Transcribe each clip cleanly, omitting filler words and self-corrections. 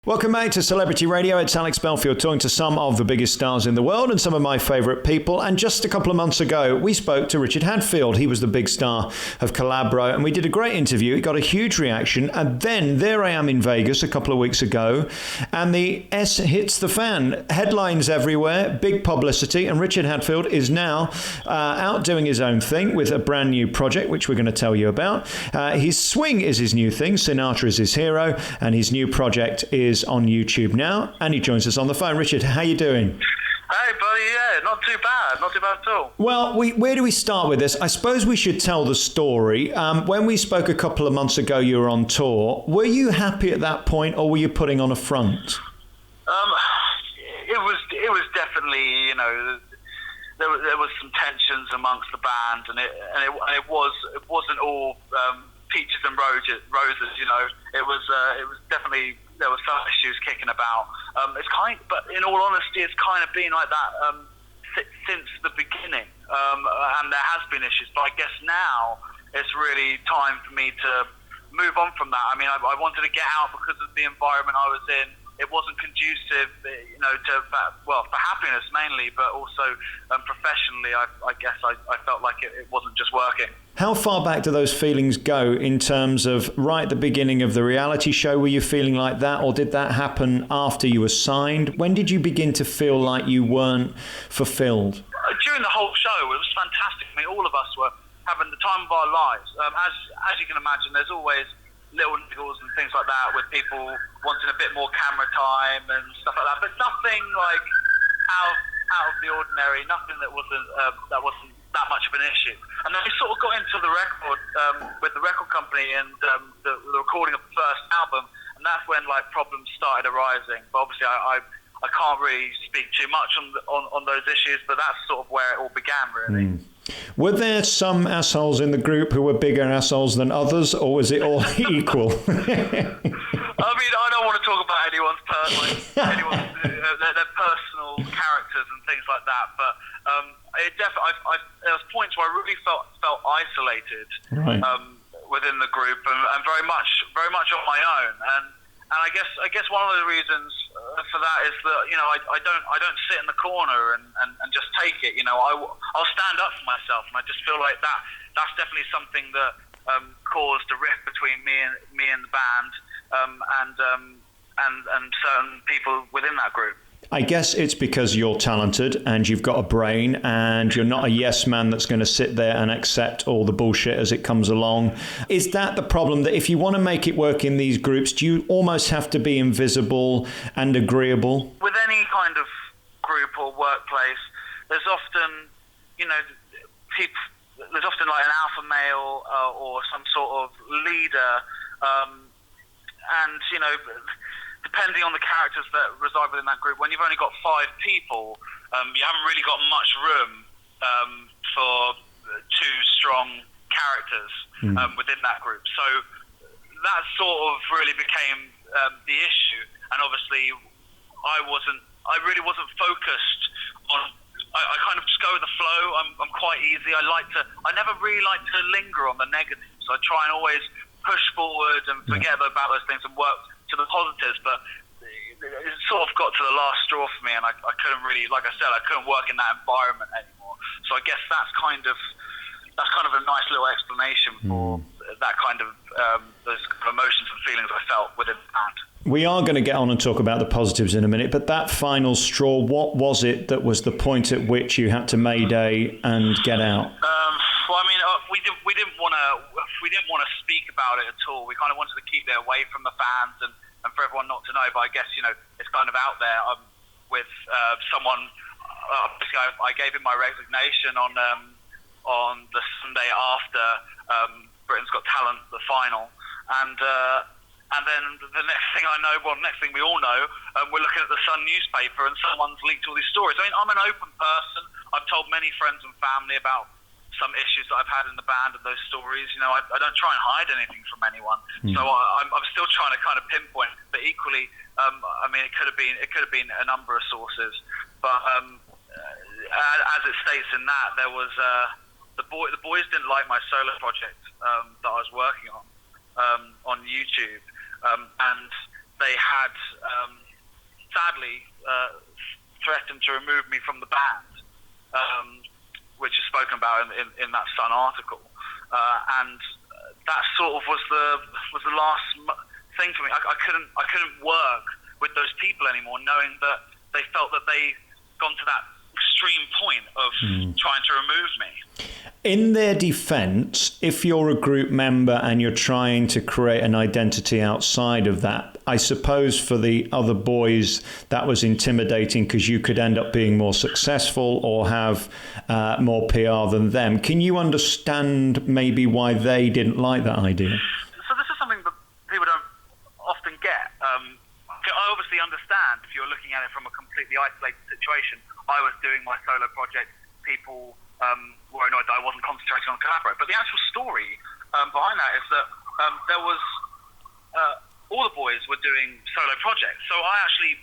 Welcome back to Celebrity Radio. It's Alex Belfield talking to some of the biggest stars in the world and some of my favourite people. And just a couple of months ago, we spoke to Richard Hadfield. He was the big star of Collabro, and we did a great interview. It got a huge reaction. And then there I am in Vegas a couple of weeks ago, and the S hits the fan. Headlines everywhere, big publicity, and Richard Hadfield is now out doing his own thing with a brand new project, which we're going to tell you about. His swing is his new thing. Sinatra is his hero, and his new project is on YouTube now, and he joins us on the phone. Richard, how you doing? Hey, buddy. Yeah, not too bad at all. Well, where do we start with this? I suppose we should tell the story. When we spoke a couple of months ago, you were on tour. Were you happy at that point, or were you putting on a front? It was definitely, there was some tensions amongst the band, and it wasn't all peaches and roses. It was definitely. There were some issues kicking about. But in all honesty, it's kind of been like that since the beginning, and there has been issues. But I guess now it's really time for me to move on from that. I mean, I wanted to get out because of the environment I was in. It wasn't conducive, for happiness mainly, but also professionally. I guess I felt like it wasn't just working. How far back do those feelings go in terms of right at the beginning of the reality show? Were you feeling like that, or did that happen after you were signed? When did you begin to feel like you weren't fulfilled? During the whole show, it was fantastic. I mean, all of us were having the time of our lives. As you can imagine, there's always little niggles and things like that with people wanting a bit more camera time and stuff like that, but nothing like out of the ordinary, nothing that wasn't that much of an issue. And then we sort of got into the record with the record company and the recording of the first album, and that's when like problems started arising. But obviously I can't really speak too much on those issues, but that's sort of where it all began, really. Were there some assholes in the group who were bigger assholes than others, or was it all equal? I mean, I don't want to talk about anyone's their personal characters and things like that, but there was points where I really felt isolated, right, within the group, and very much on my own. And I guess one of the reasons for that is that I don't sit in the corner and just take it. I'll stand up for myself, and I just feel like that's definitely something that caused a rift between me and the band, and certain people within that group. I guess it's because you're talented and you've got a brain and you're not a yes man that's going to sit there and accept all the bullshit as it comes along. Is that the problem, that if you want to make it work in these groups, do you almost have to be invisible and agreeable? With any kind of group or workplace, there's often, there's often like an alpha male or some sort of leader, and depending on the characters that reside within that group, when you've only got 5 people, you haven't really got much room for 2 strong characters within that group. So that sort of really became the issue. And obviously, I really wasn't focused on. I kind of just go with the flow. I'm quite easy. I never really like to linger on the negatives. I try and always push forward and forget about those things and work to the positives, but it sort of got to the last straw for me, and I couldn't really, like I said, I couldn't work in that environment anymore. So I guess that's kind of a nice little explanation for that kind of those kind of emotions and feelings I felt within the band. We are going to get on and talk about the positives in a minute, but that final straw, what was it that was the point at which you had to mayday and get out? Well, I mean, we didn't want to speak about it at all. We kind of wanted to keep it away from the fans and for everyone not to know. But I guess it's kind of out there with someone. Obviously, I gave him my resignation on the Sunday after Britain's Got Talent, the final, and then the next thing I know, next thing we all know, we're looking at the Sun newspaper and someone's leaked all these stories. I mean, I'm an open person. I've told many friends and family about some issues that I've had in the band and those stories. I don't try and hide anything from anyone. So I'm still trying to kind of pinpoint. But equally, I mean, it could have been a number of sources. But as it states in that, there was the boys didn't like my solo project that I was working on YouTube, and they had sadly threatened to remove me from the band, which is spoken about in that Sun article, and that sort of was the last thing for me. I couldn't work with those people anymore, knowing that they felt that they gone to that extreme point of trying to remove me. In their defense, if you're a group member and you're trying to create an identity outside of that, I suppose for the other boys that was intimidating because you could end up being more successful or have more PR than them. Can you understand maybe why they didn't like that idea? So this is something that people don't often get. I obviously understand if you're looking at it from a completely isolated situation. I was doing my solo project. People were annoyed that I wasn't concentrating on Collabro. But the actual story behind that is that there was all the boys were doing solo projects. So I actually,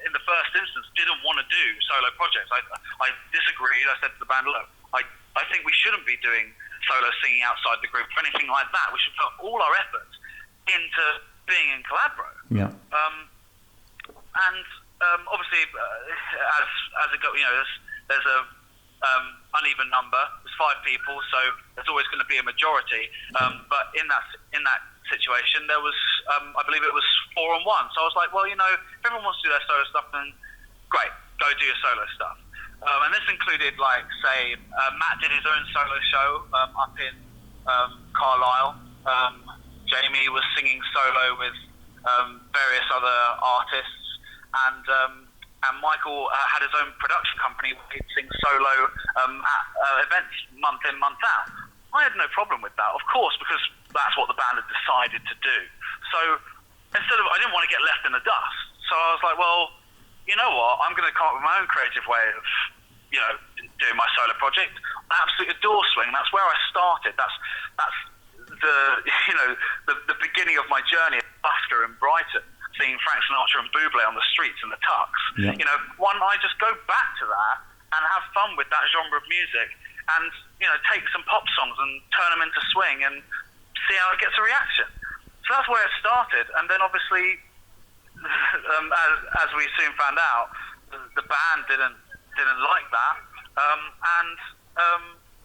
in the first instance, didn't want to do solo projects. I disagreed. I said to the band, look, I think we shouldn't be doing solo singing outside the group or anything like that. We should put all our efforts into being in Collabro. Yeah. And obviously, as it goes, there's a uneven number. There's 5 people, so there's always going to be a majority. But in that situation, there was, I believe it was 4 on 1. So I was like, well, if everyone wants to do their solo stuff, then great, go do your solo stuff. And this included, like, say, Matt did his own solo show up in Carlisle. Jamie was singing solo with various other artists. And Michael had his own production company where he'd sing solo at events month in, month out. I had no problem with that, of course, because that's what the band had decided to do. So I didn't want to get left in the dust. So I was like, well, you know what? I'm going to come up with my own creative way of, doing my solo project. I absolutely adore swing. That's where I started. That's the beginning of my journey at Busker in Brighton, seeing Frank Sinatra and Bublé on the streets in the tux. Yeah. I just go back to that and have fun with that genre of music and, take some pop songs and turn them into swing and see how it gets a reaction. So that's where it started. And then obviously, as we soon found out, the band didn't like that.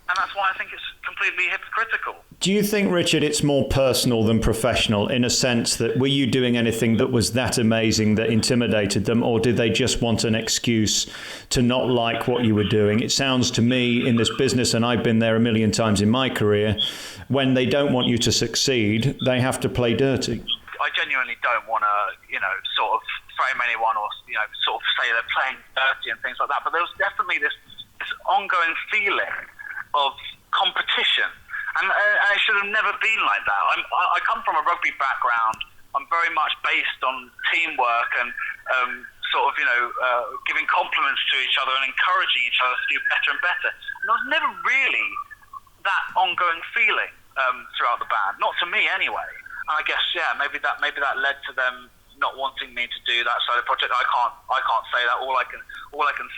And that's why I think it's completely hypocritical. Do you think, Richard, it's more personal than professional in a sense that were you doing anything that was that amazing that intimidated them, or did they just want an excuse to not like what you were doing? It sounds to me in this business, and I've been there a million times in my career, when they don't want you to succeed, they have to play dirty. I genuinely don't want to, sort of frame anyone or, sort of say they're playing dirty and things like that. But there was definitely this ongoing feeling of competition, and it should have never been like that. I come from a rugby background. I'm very much based on teamwork and giving compliments to each other and encouraging each other to do better and better. And there was never really that ongoing feeling throughout the band, not to me anyway. And I guess maybe that led to them not wanting me to do that solo project. I can't say that. All I can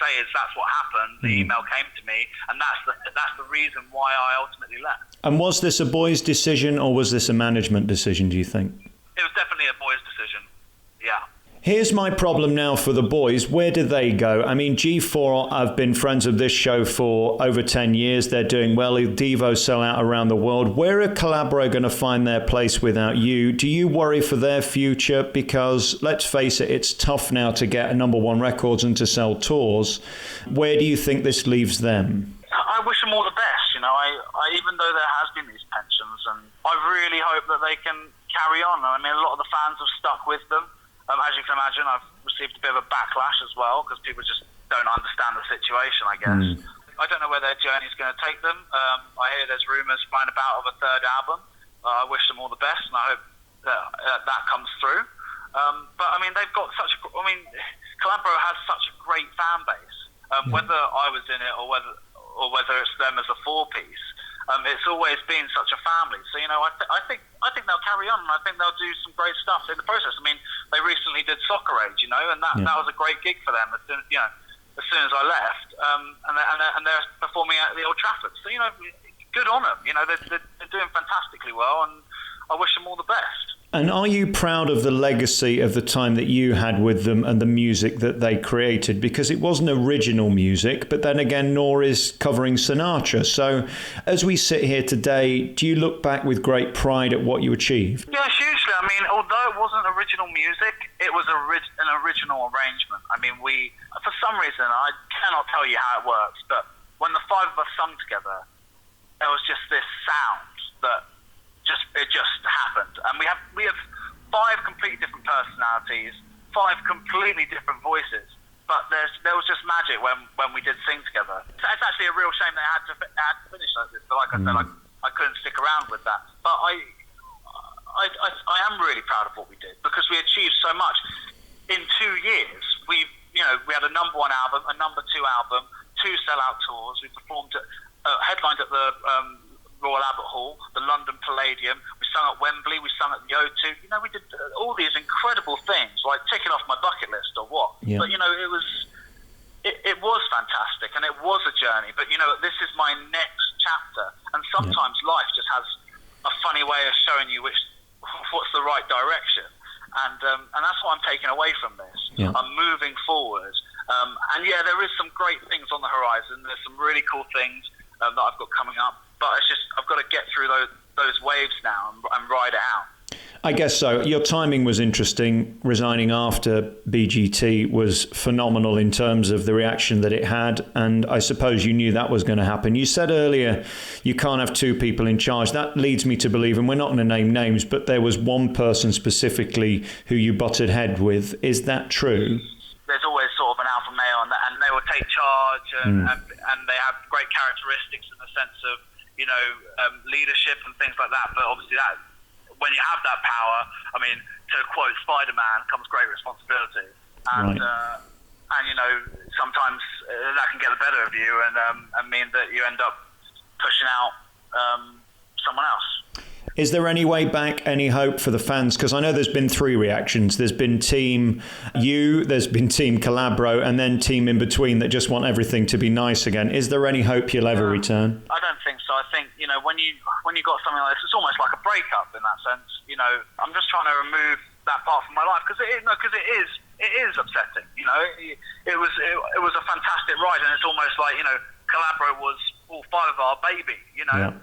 say is that's what happened. The email came to me, and that's the reason why I ultimately left. And was this a boys' decision or was this a management decision, do you think? It was definitely a boys' decision. Yeah. Here's my problem now for the boys. Where do they go? I mean, G4, I've been friends of this show for over 10 years. They're doing well. Devo sell out around the world. Where are Collabro going to find their place without you? Do you worry for their future? Because let's face it, it's tough now to get #1 records and to sell tours. Where do you think this leaves them? I wish them all the best. I even though there has been these pensions, and I really hope that they can carry on. I mean, a lot of the fans have stuck with them. As you can imagine, I've received a bit of a backlash as well because people just don't understand the situation, I guess. I don't know where their journey's going to take them. I hear there's rumours flying about of a third album. I wish them all the best, and I hope that comes through. But, I mean, they've got Collabro has such a great fan base. Whether I was in it or whether it's them as a 4-piece, it's always been such a family. So, I think they'll carry on, and I think they'll do some great stuff in the process. I mean, they recently did Soccer Age, and that was a great gig for them as soon as I left. And they're performing at the Old Trafford. So, good on them. They're doing fantastically well, and I wish them all the best. And are you proud of the legacy of the time that you had with them and the music that they created? Because it wasn't original music, but then again, nor is covering Sinatra. So as we sit here today, do you look back with great pride at what you achieved? Yeah, hugely. I mean, although it wasn't original music, it was an original arrangement. I mean, for some reason, I cannot tell you how it works, but when the five of us sung together, there was just this sound that it just happened. And we have five completely different personalities, five completely different voices, but there was just magic when we did sing together. It's actually a real shame that it had to finish like this, but like I said, I couldn't stick around with that. But I am really proud of what we did, because we achieved so much. In 2 years, we had a #1 album, a #2 album, 2 sellout tours. We performed headlined at the Royal Albert Hall, the London Palladium. We sung at Wembley. We sung at the O2. We did all these incredible things, like ticking off my bucket list or what. Yeah. But it was fantastic, and it was a journey. But this is my next chapter, and sometimes life just has a funny way of showing you what's the right direction, and that's what I'm taking away from this. Yeah. I'm moving forward, and there is some great things on the horizon. There's some really cool things that I've got coming up. But it's just, I've got to get through those waves now and ride it out. I guess so. Your timing was interesting. Resigning after BGT was phenomenal in terms of the reaction that it had. And I suppose you knew that was going to happen. You said earlier you can't have two people in charge. That leads me to believe, and we're not going to name names, but there was one person specifically who you butted head with. Is that true? There's always sort of an alpha male, and they will take charge, and they have great characteristics in the sense of, leadership and things like that. But obviously when you have that power, I mean, to quote Spider-Man, comes great responsibility. And, sometimes that can get the better of you and mean that you end up pushing out someone else. Is there any way back, any hope for the fans? Because I know there's been 3 reactions. There's been Team You, there's been Team Collabro, and then Team in between that just want everything to be nice again. Is there any hope you'll ever return? I don't think so. I think, when you got something like this, it's almost like a breakup in that sense. I'm just trying to remove that part from my life, because it is upsetting. It was a fantastic ride, and it's almost like, Collabro was all 5 of our baby, Yeah.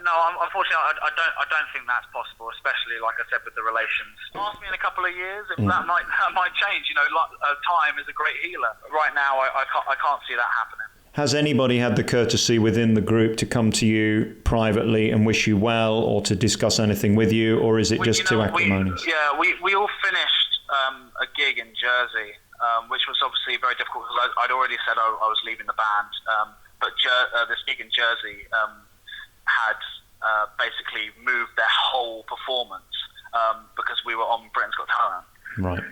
No, unfortunately, I don't think that's possible, especially, like I said, with the relations. Ask me in a couple of years, if that might change. Time is a great healer. Right now, I can't see that happening. Has anybody had the courtesy within the group to come to you privately and wish you well, or to discuss anything with you, or is it just too acrimonious? We all finished a gig in Jersey, which was obviously very difficult, because I'd already said I was leaving the band. But this gig in Jersey had basically moved their whole performance because we were on Britain's Got Talent. Right.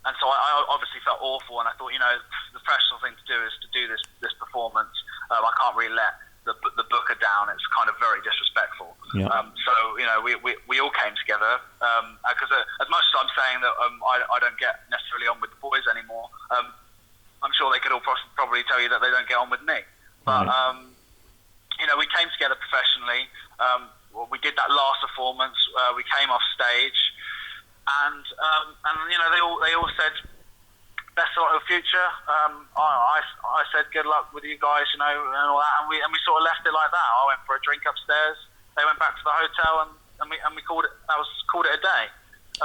And so I obviously felt awful, and I thought, the professional thing to do is to do this performance. I can't really let the booker down. It's kind of very disrespectful. Yeah. So we all came together, because as much as I'm saying that I don't get necessarily on with the boys anymore, I'm sure they could all probably tell you that they don't get on with me. But we came together professionally. We did that last performance. We came off stage, and they all said best of luck in the future. I said good luck with you guys, and all that, and we sort of left it like that. I went for a drink upstairs. They went back to the hotel, and we called it a day.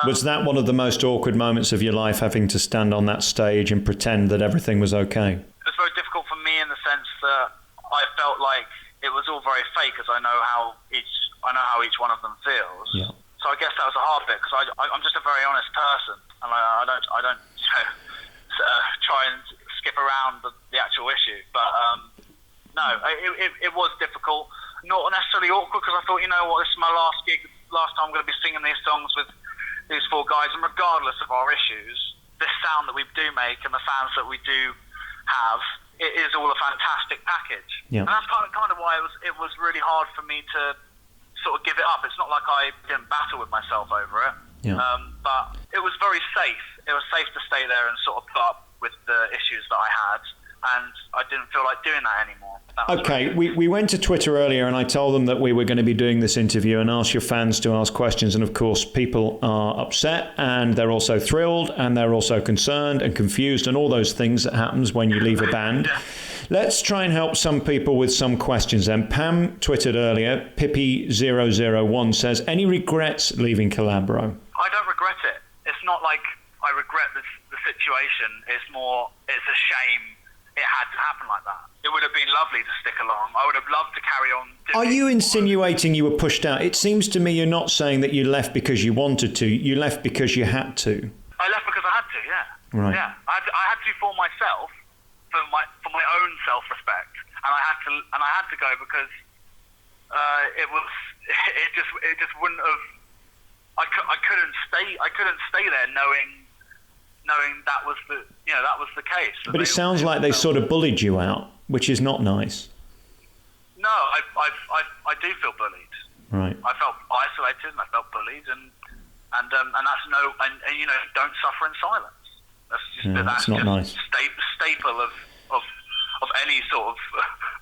Was that one of the most awkward moments of your life, having to stand on that stage and pretend that everything was okay? It was very difficult for me in the sense that I felt like it was all very fake, as I know how each one of them feels. Yeah. So I guess that was a hard bit, because I'm just a very honest person, and I don't try and skip around the actual issue. But no, it was difficult. Not necessarily awkward, because I thought, this is my last gig, last time I'm going to be singing these songs with these 4 guys, and regardless of our issues, this sound that we do make and the fans that we do have, it is all a fantastic package. Yeah. And that's kind of why it was really hard for me to sort of give it up. It's not like I didn't battle with myself over it, but it was very safe. It was safe to stay there and sort of put up with the issues that I had. and I didn't feel like doing that anymore. Okay, we went to Twitter earlier and I told them that we were going to be doing this interview and ask your fans to ask questions. And of course, people are upset and they're also thrilled and they're also concerned and confused and all those things that happens when you leave a band. Yeah. Let's try and help some people with some questions then. Pam twittered earlier, Pippi001 says, any regrets leaving Collabro? I don't regret it. It's not like I regret the situation. It's a shame it had to happen like that. It would have been lovely to stick along. I would have loved to carry on doing. Are you insinuating you were pushed out? It seems to me you're not saying that you left because you wanted to. You left because you had to. I left because I had to, yeah. Right. Yeah. I had to for myself, for my own self-respect. And I had to go because it just wouldn't have. I couldn't stay there knowing that was the case. But it sounds like they sort of bullied you out, which is not nice. No, I do feel bullied. Right. I felt isolated and I felt bullied, and that's don't suffer in silence. That's not nice. Staple of any sort of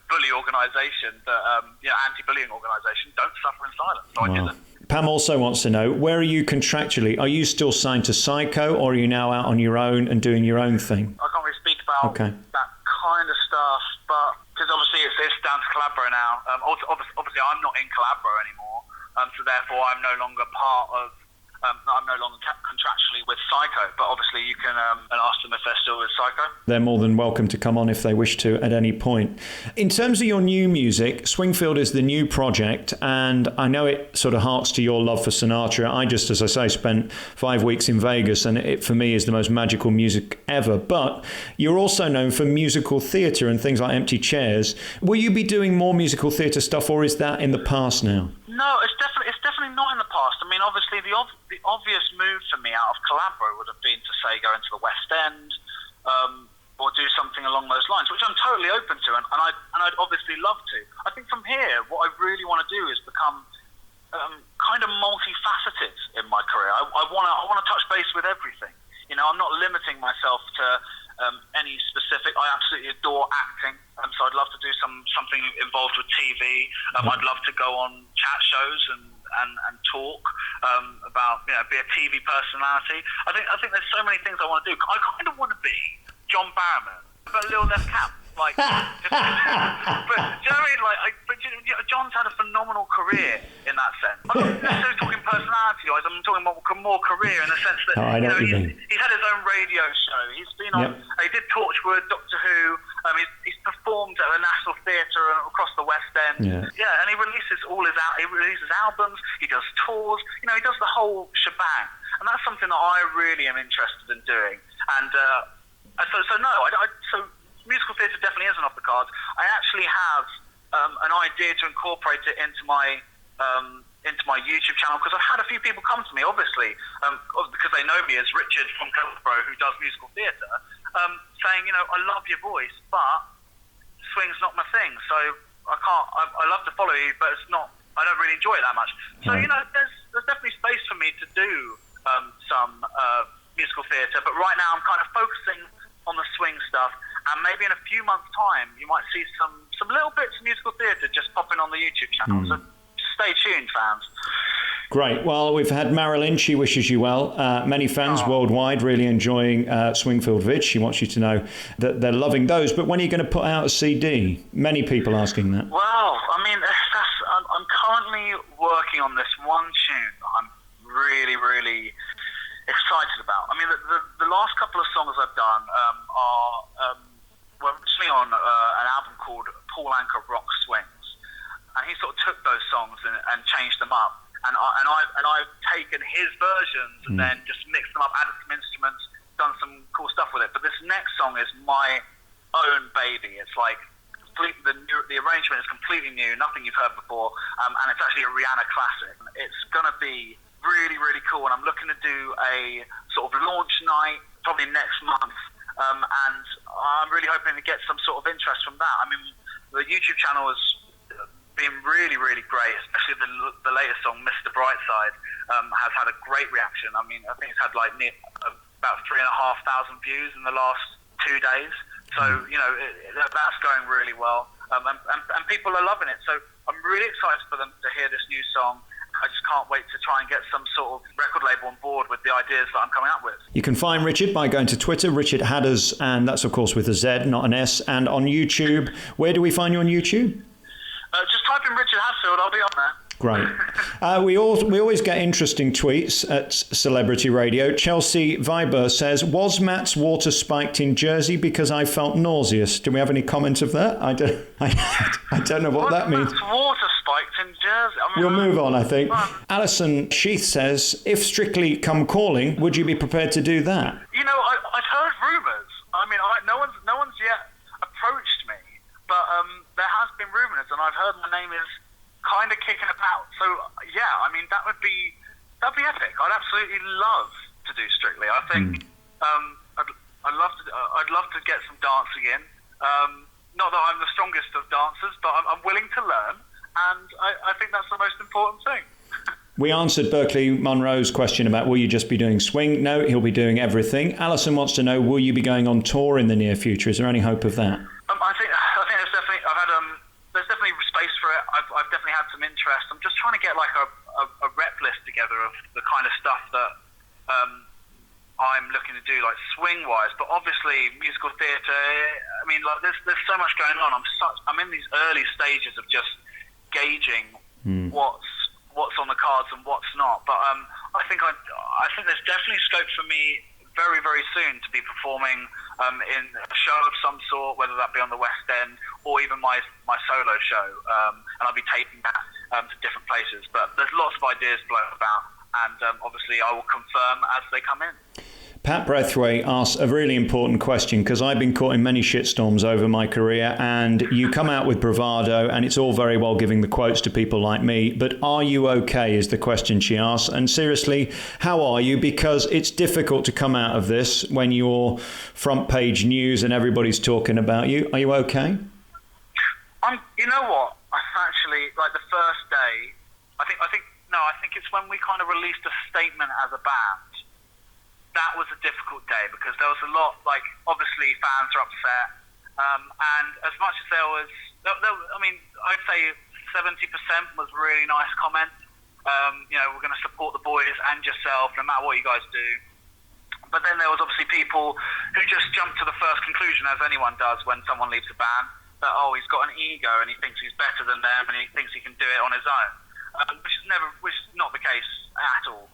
bully organisation, anti-bullying organisation. Don't suffer in silence. So I didn't. Pam also wants to know, where are you contractually? Are you still signed to Psycho, or are you now out on your own and doing your own thing? I can't really speak about that kind of stuff, but because obviously it's down to Collabro now. Obviously, I'm not in Collabro anymore, so therefore I'm no longer part of. I'm no longer contractually with Psycho, but obviously you can ask them if they're still with Psycho. They're more than welcome to come on if they wish to at any point. In terms of your new music, Swingfield is the new project, and I know it sort of harks to your love for Sinatra. I just, as I say, spent 5 weeks in Vegas, and it for me is the most magical music ever. But you're also known for musical theatre and things like Empty Chairs. Will you be doing more musical theatre stuff, or is that in the past now? No, it's definitely not in the past. I mean, obviously the obvious move for me out of Collabro would have been to say go into the West End, or do something along those lines, which I'm totally open to, and I'd obviously love to. I think from here, what I really want to do is become kind of multifaceted in my career. I want to touch base with everything. You know, I'm not limiting myself to any specific. I absolutely adore acting, so I'd love to do something involved with TV. I'd love to go on chat shows and talk about, be a TV personality. I think there's so many things I want to do. I kind of want to be John Barrowman, but a little less camp. But do you know what I mean? John's had a phenomenal career in that sense. I'm not necessarily talking personality-wise. I'm talking more career in the sense that he's had his own radio show. He's been on. He did Torchwood, Doctor Who. He's performed at the National Theatre across the West End. And he releases albums. He does tours. He does the whole shebang. And that's something that I really am interested in doing. And so musical theatre definitely isn't off the cards. I actually have an idea to incorporate it into my YouTube channel, because I've had a few people come to me, obviously, because they know me as Richard from Collabro, who does musical theatre, saying, I love your voice, but swing's not my thing, so I love to follow you, but I don't really enjoy it that much. So, there's definitely space for me to do some musical theatre, but right now I'm kind of focusing on the swing stuff. And maybe in a few months' time, you might see some little bits of musical theatre just popping on the YouTube channel. So stay tuned, fans. Great. Well, we've had Marilyn. She wishes you well. Many fans worldwide really enjoying Swingfield Vid. She wants you to know that they're loving those. But when are you going to put out a CD? Many people asking that. Well, I mean, I'm currently working on this one tune that I'm really, really excited about. I mean, the last couple of songs I've done are originally on an album called Paul Anka Rock Swings, and he sort of took those songs and changed them up, and I've taken his versions and then just mixed them up, added some instruments, done some cool stuff with it. But this next song is my own baby. It's like the arrangement is completely new, nothing you've heard before, and it's actually a Rihanna classic. It's gonna be really, really cool, and I'm looking to do a sort of launch night probably next month. And I'm really hoping to get some sort of interest from that. I mean, the YouTube channel has been really, really great, especially the latest song, Mr. Brightside, has had a great reaction. I mean, I think it's had about 3,500 views in the last 2 days. So, that's going really well. And people are loving it. So I'm really excited for them to hear this new song. I just can't wait to try and get some sort of record label on board with the ideas that I'm coming up with. You can find Richard by going to Twitter, Richard Hadders, and that's of course with a Z, not an S, and on YouTube. Where do we find you on YouTube? Just type in Richard Hadfield, I'll be on there. Great. We always get interesting tweets at Celebrity Radio. Chelsea Viber says, was Matt's water spiked in Jersey because I felt nauseous? Do we have any comment of that? I don't know what that means. Matt's water spiked in Jersey? We'll move on, I think. Alison Sheath says, if Strictly come calling, would you be prepared to do that? I've heard rumours. No one's yet approached me, but there has been rumours, and I've heard my name is kind of kicking about. So yeah, that'd be epic. I'd absolutely love to do Strictly. I think I'd love to get some dancing in. Not that I'm the strongest of dancers, but I'm willing to learn, and I think that's the most important thing. We answered Berkeley Monroe's question about will you just be doing swing? No, he'll be doing everything. Alison wants to know, will you be going on tour in the near future? Is there any hope of that? I think there's definitely space for it. I've definitely had some interest. I'm just trying to get like a rep list together of the kind of stuff that I'm looking to do, like swing-wise. But obviously, musical theatre. There's so much going on. I'm in these early stages of just gauging what's on the cards and what's not. But I think there's definitely scope for me very, very soon to be performing in a show of some sort, whether that be on the West End or even my solo show. And I'll be taking that to different places. But there's lots of ideas blown about, and obviously I will confirm as they come in. Pat Brethway asks a really important question, because I've been caught in many shitstorms over my career, and you come out with bravado, and it's all very well giving the quotes to people like me, but are you okay is the question she asks. And seriously, how are you? Because it's difficult to come out of this when you're front page news and everybody's talking about you. Are you okay? You know what? I actually, like the first day, I think it's when we kind of released a statement as a band. That was a difficult day because there was a lot, like, obviously fans are upset, and as much as I'd say 70% was really nice comments. We're going to support the boys and yourself no matter what you guys do. But then there was obviously people who just jumped to the first conclusion, as anyone does when someone leaves a band, that he's got an ego and he thinks he's better than them and he thinks he can do it on his own, which is not the case at all.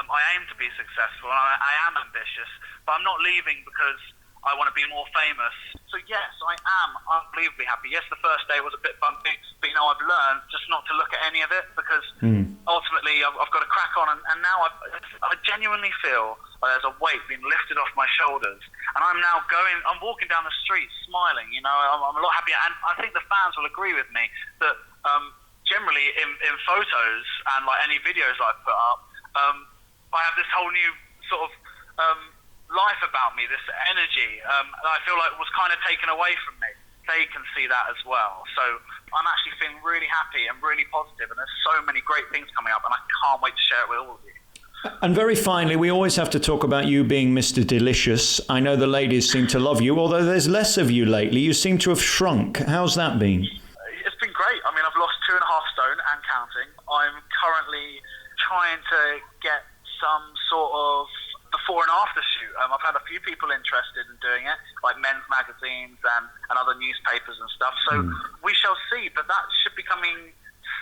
I aim to be successful, and I am ambitious, but I'm not leaving because I want to be more famous. So yes, I am unbelievably happy. Yes, the first day was a bit bumpy, but I've learned just not to look at any of it, because ultimately I've got to crack on, and now I genuinely feel like there's a weight being lifted off my shoulders, and I'm walking down the street smiling. I'm a lot happier, and I think the fans will agree with me that generally in photos and like any videos I've put up, I have this whole new sort of life about me, this energy that I feel like was kind of taken away from me. They can see that as well. So I'm actually feeling really happy and really positive, and there's so many great things coming up, and I can't wait to share it with all of you. And very finally, we always have to talk about you being Mr. Delicious. I know the ladies seem to love you, although there's less of you lately. You seem to have shrunk. How's that been? It's been great. I've lost 2.5 stone and counting. I'm currently trying to get some sort of before and after shoot. I've had a few people interested in doing it, like men's magazines and other newspapers and stuff. So we shall see, but that should be coming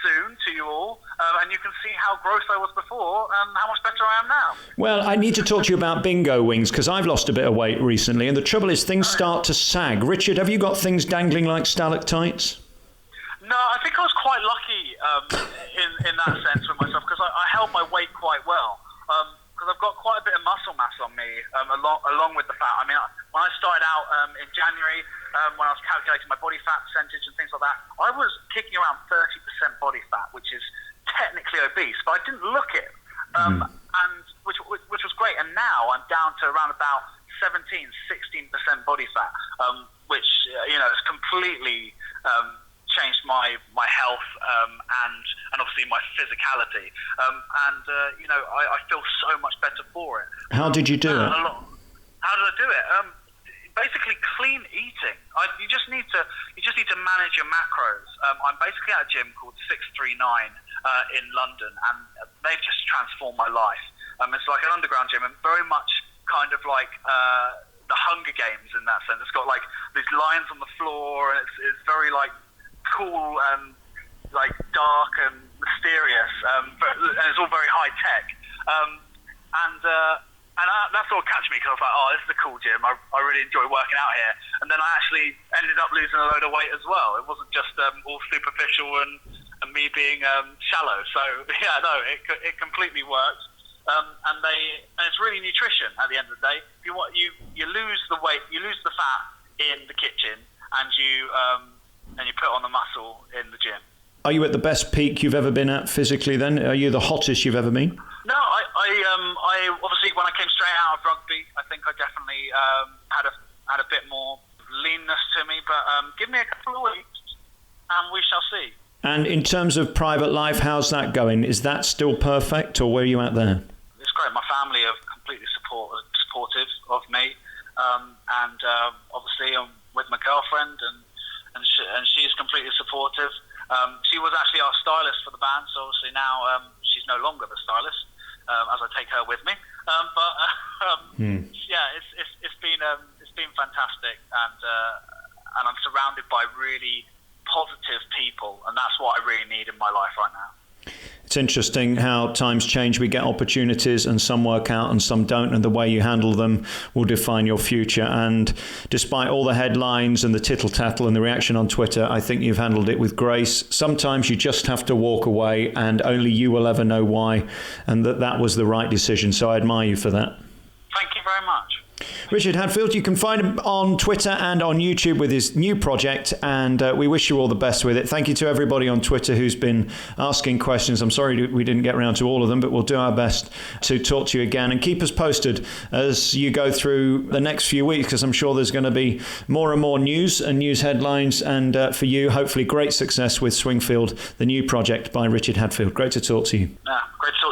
soon to you all, and you can see how gross I was before and how much better I am now. Well, I need to talk to you about bingo wings, because I've lost a bit of weight recently, and the trouble is things start to sag. Richard, have you got things dangling like stalactites? No, I think I was quite lucky in that sense with myself, because I held my weight quite well. Because I've got quite a bit of muscle mass on me, along with the fat. When I started out in January, when I was calculating my body fat percentage and things like that, I was kicking around 30% body fat, which is technically obese, but I didn't look it, and which was great. And now I'm down to around about 16% body fat, which has completely changed my health and obviously my physicality, I feel so much better for it. How did you do it? How did I do it? Basically, clean eating. You just need to manage your macros. I'm basically at a gym called 639 in London, and they've just transformed my life. It's like an underground gym, and very much kind of like the Hunger Games in that sense. It's got like these lines on the floor, and it's very like cool and like dark and mysterious, and it's all very high tech. And that sort of catch me, because I was like, oh, this is a cool gym. I really enjoy working out here. And then I actually ended up losing a load of weight as well. It wasn't just all superficial and me being shallow. So yeah, no, it completely works. And it's really nutrition at the end of the day. You lose the weight, you lose the fat in the kitchen, and you put on the muscle in the gym. Are you at the best peak you've ever been at physically then? Are you the hottest you've ever been? No, I obviously when I came straight out of rugby, I think I definitely had a bit more leanness to me. But give me a couple of weeks, and we shall see. And in terms of private life, how's that going? Is that still perfect, or where are you at there? It's great. My family are completely supportive of me, and obviously I'm with my girlfriend, and she's completely supportive. She was actually our stylist for the band, so obviously now she's no longer the stylist, as I take her with me. Yeah, it's been fantastic, and I'm surrounded by really positive people, and that's what I really need in my life right now. It's interesting how times change. We get opportunities and some work out and some don't, and the way you handle them will define your future. And despite all the headlines and the tittle-tattle and the reaction on Twitter, I think you've handled it with grace. Sometimes you just have to walk away, and only you will ever know why, and that was the right decision. So I admire you for that. Thank you very much. Richard Hadfield, you can find him on Twitter and on YouTube with his new project, and we wish you all the best with it. Thank you to everybody on Twitter who's been asking questions. I'm sorry we didn't get around to all of them, but we'll do our best to talk to you again, and keep us posted as you go through the next few weeks, because I'm sure there's going to be more and more news and news headlines, and for you, hopefully great success with Swingfield, the new project by Richard Hadfield. Great to talk to you. Yeah, great to